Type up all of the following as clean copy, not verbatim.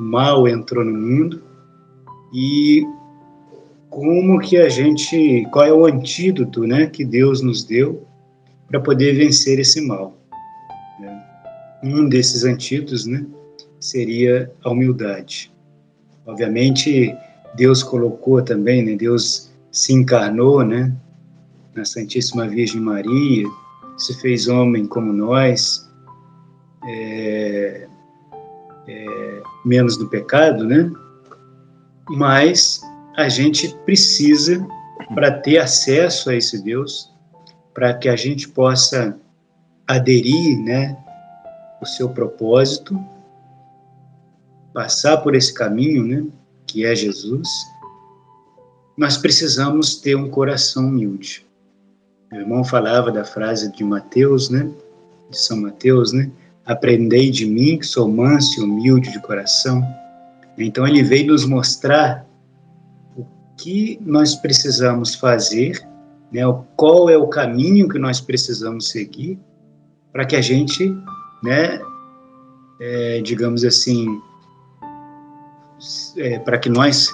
mal entrou no mundo e como que qual é o antídoto, né, que Deus nos deu para poder vencer esse mal, né? Um desses antídotos, né, seria a humildade. Obviamente, Deus colocou também, né, Deus se encarnou, né, na Santíssima Virgem Maria, se fez homem como nós, menos no pecado, né? Mas a gente precisa, para ter acesso a esse Deus, para que a gente possa aderir, né, o seu propósito, passar por esse caminho, né, que é Jesus, nós precisamos ter um coração humilde. Meu irmão falava da frase de Mateus, né, de São Mateus, né, aprendei de mim, que sou manso e humilde de coração. Então ele veio nos mostrar o que nós precisamos fazer, né, qual é o caminho que nós precisamos seguir para que a gente, né, digamos assim, para que nós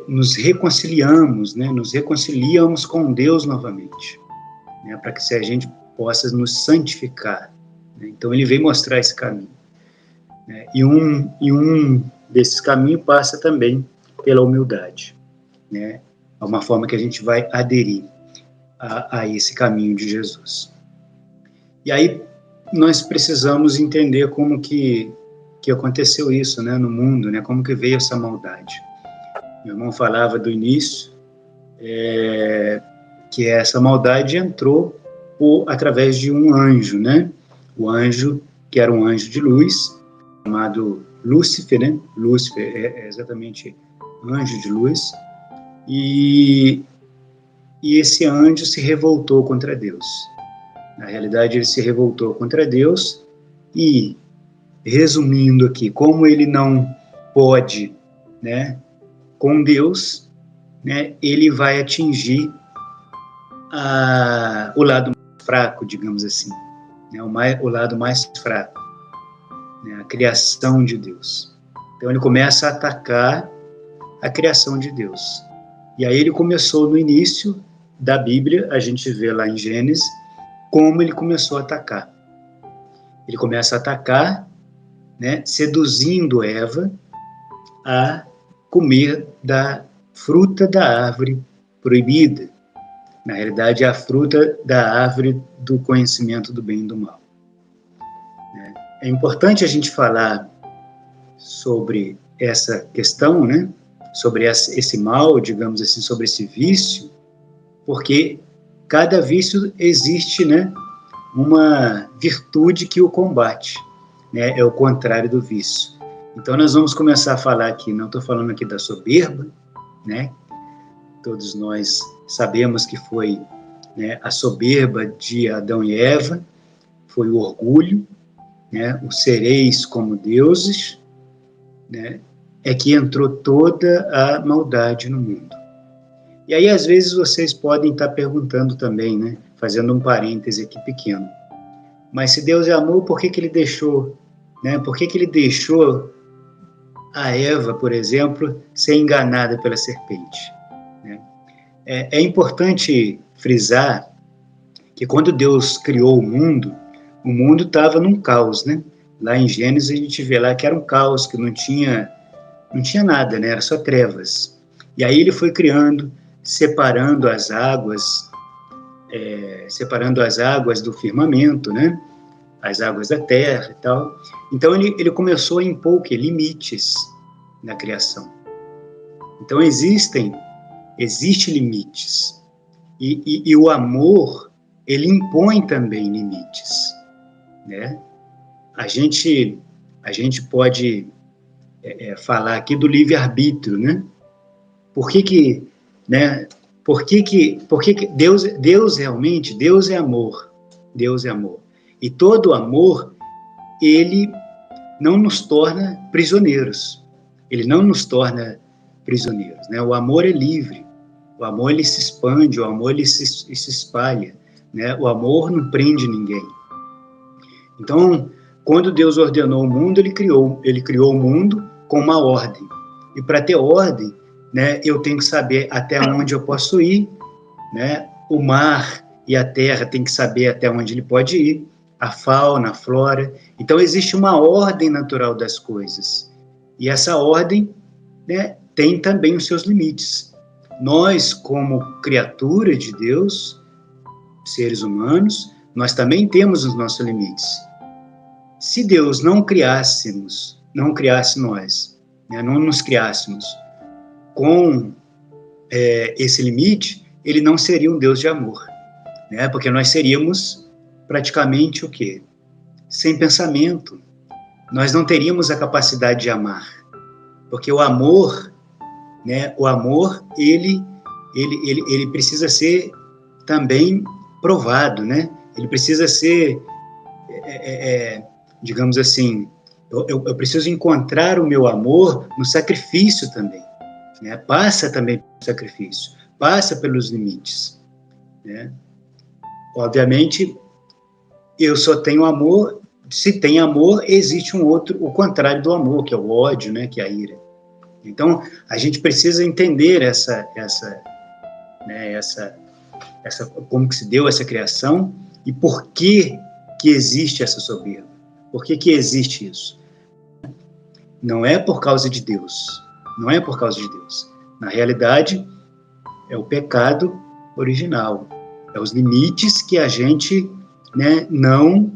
nos reconciliamos, né, nos reconciliamos com Deus novamente, né, para que a gente possa nos santificar, né? Então ele veio mostrar esse caminho, né? E um desses caminhos passa também pela humildade, né? É uma forma que a gente vai aderir a esse caminho de Jesus. E aí nós precisamos entender como que aconteceu isso, né, no mundo, né? Como que veio essa maldade. Meu irmão falava do início, que essa maldade entrou através de um anjo, né? O anjo, que era um anjo de luz, chamado Lúcifer, né? Lúcifer é exatamente anjo de luz. E esse anjo se revoltou contra Deus. Na realidade, ele se revoltou contra Deus e, resumindo aqui, como ele não pode, né, com Deus, né, ele vai atingir o lado mais fraco, digamos assim, né, o lado mais fraco, né, a criação de Deus. Então ele começa a atacar a criação de Deus. E aí ele começou no início da Bíblia, a gente vê lá em Gênesis, como ele começou a atacar. Ele começa a atacar, né, seduzindo Eva a comer da fruta da árvore proibida. Na realidade, é a fruta da árvore do conhecimento do bem e do mal. É importante a gente falar sobre essa questão, né, sobre esse mal, digamos assim, sobre esse vício, porque cada vício existe, né, uma virtude que o combate, né, é o contrário do vício. Então nós vamos começar a falar aqui, não estou falando aqui da soberba, né, todos nós sabemos que foi, né, a soberba de Adão e Eva, foi o orgulho, né, o sereis como deuses, né, é que entrou toda a maldade no mundo. E aí, às vezes, vocês podem estar perguntando também, né, fazendo um parêntese aqui pequeno, mas se Deus é amor, por que ele deixou, né, por que ele deixou a Eva, por exemplo, ser enganada pela serpente, né? É importante frisar que quando Deus criou o mundo estava num caos, né? Lá em Gênesis a gente vê lá que era um caos, que não tinha nada, né? Era só trevas. E aí ele foi criando, separando as águas do firmamento, né? As águas da terra e tal. Então ele começou a impor limites na criação. Então existem limites. E o amor, ele impõe também limites, né? A gente pode falar aqui do livre-arbítrio, né? Por que Deus realmente, Deus é amor. Deus é amor. E todo amor, ele não nos torna prisioneiros. Ele não nos torna prisioneiros, né? O amor é livre. O amor, ele se expande, o amor, ele se espalha, né? O amor não prende ninguém. Então, quando Deus ordenou o mundo, ele criou o mundo com uma ordem. E para ter ordem, né, eu tenho que saber até onde eu posso ir, né? O mar e a terra tem que saber até onde ele pode ir, a fauna, a flora. Então existe uma ordem natural das coisas. E essa ordem, né, tem também os seus limites. Nós, como criatura de Deus, seres humanos, nós também temos os nossos limites. Se Deus não criasse nós, né, não nos criássemos com esse limite, ele não seria um Deus de amor, né? Porque nós seríamos praticamente o quê? Sem pensamento. Nós não teríamos a capacidade de amar, porque o amor, né? O amor ele precisa ser também provado, né? Ele precisa ser, digamos assim, eu preciso encontrar o meu amor no sacrifício também, né? Passa também pelo sacrifício, passa pelos limites, né? Obviamente, eu só tenho amor, se tem amor, existe um outro, o contrário do amor, que é o ódio, né? Que é a ira. Então, a gente precisa entender como que se deu essa criação e por que existe essa soberba. Por que existe isso? Não é por causa de Deus. Não é por causa de Deus. Na realidade, é o pecado original. É os limites que a gente, né, não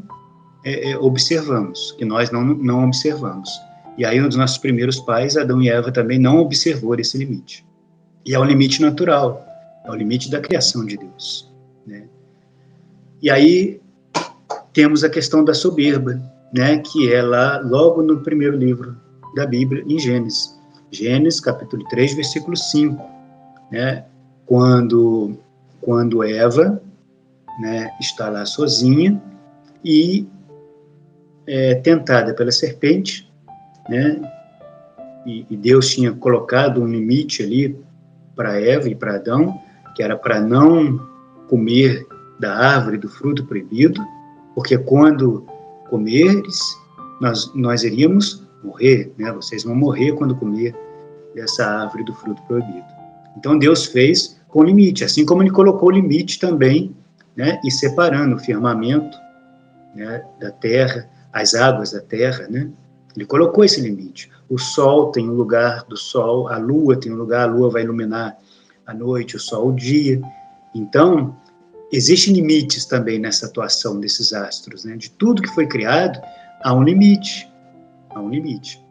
observamos, que nós não observamos. E aí, um dos nossos primeiros pais, Adão e Eva, também não observou esse limite. E é um limite natural. É o limite da criação de Deus, né? E aí, temos a questão da soberba, né, que é lá logo no primeiro livro da Bíblia, em Gênesis. Gênesis, capítulo 3, versículo 5, né, quando Eva, né, está lá sozinha e tentada pela serpente, né, e Deus tinha colocado um limite ali para Eva e para Adão, que era para não comer da árvore do fruto proibido, porque quando comeres, nós iríamos morrer, né? Vocês vão morrer quando comer dessa árvore do fruto proibido. Então Deus fez com limite, assim como ele colocou limite também, né? E separando o firmamento, né, da terra, as águas da terra, né? Ele colocou esse limite. O sol tem um lugar do sol, a lua tem um lugar, a lua vai iluminar a noite, o sol o dia. Então, existem limites também nessa atuação desses astros, né? De tudo que foi criado, há um limite. Há um limite.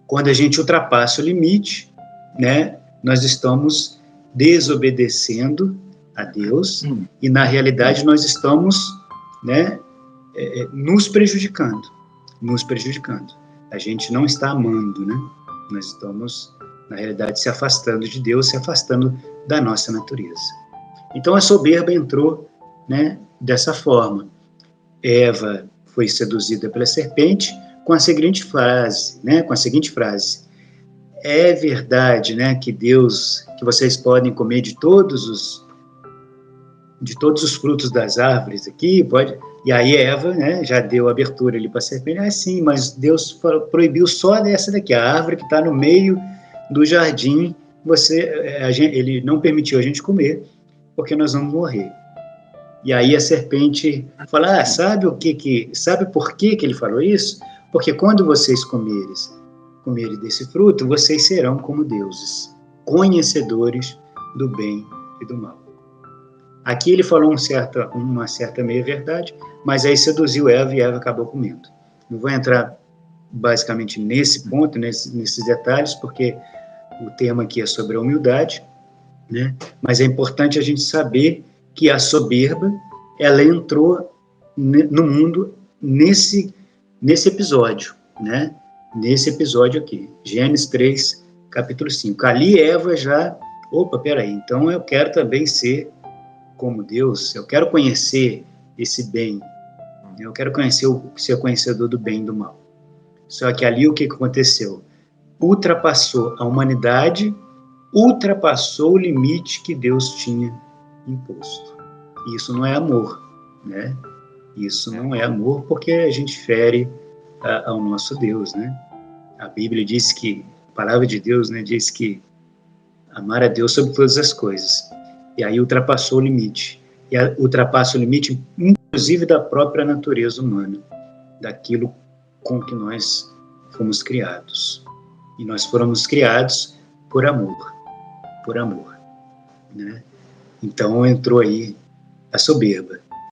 Quando a gente ultrapassa o limite, né, nós estamos desobedecendo a Deus e, na realidade, nós estamos, né, nos prejudicando. Nos prejudicando. A gente não está amando, né? Nós estamos, na realidade, se afastando de Deus, se afastando da nossa natureza. Então, a soberba entrou, né, dessa forma. Eva foi seduzida pela serpente com a seguinte frase, né, é verdade, né, que vocês podem comer de todos os frutos das árvores aqui, pode. E aí Eva, né, já deu abertura ali para a serpente, sim, mas Deus proibiu só dessa daqui, a árvore que está no meio do jardim, ele não permitiu a gente comer, porque nós vamos morrer. E aí a serpente fala, sabe por que ele falou isso? Porque quando vocês comerem desse fruto, vocês serão como deuses, conhecedores do bem e do mal. Aqui ele falou uma certa meia-verdade, mas aí seduziu Eva e Eva acabou comendo. Não vou entrar basicamente nesse ponto, nesses detalhes, porque o tema aqui é sobre a humildade, né? Mas é importante a gente saber que a soberba, ela entrou no mundo nesse episódio, né? Nesse episódio aqui, Gênesis 3, capítulo 5. Ali Eva já, peraí, então eu quero também ser como Deus, eu quero conhecer esse bem, eu quero ser conhecedor do bem e do mal. Só que ali o que aconteceu? Ultrapassou a humanidade, ultrapassou o limite que Deus tinha imposto. Isso não é amor, né? Isso não é amor, porque a gente fere ao nosso Deus, né? A Bíblia diz que, a palavra de Deus, né, diz que amar a Deus sobre todas as coisas. E aí ultrapassou o limite. E ultrapassa o limite, inclusive, da própria natureza humana, daquilo com que nós fomos criados. E nós fomos criados por amor, né? Então entrou aí a soberba.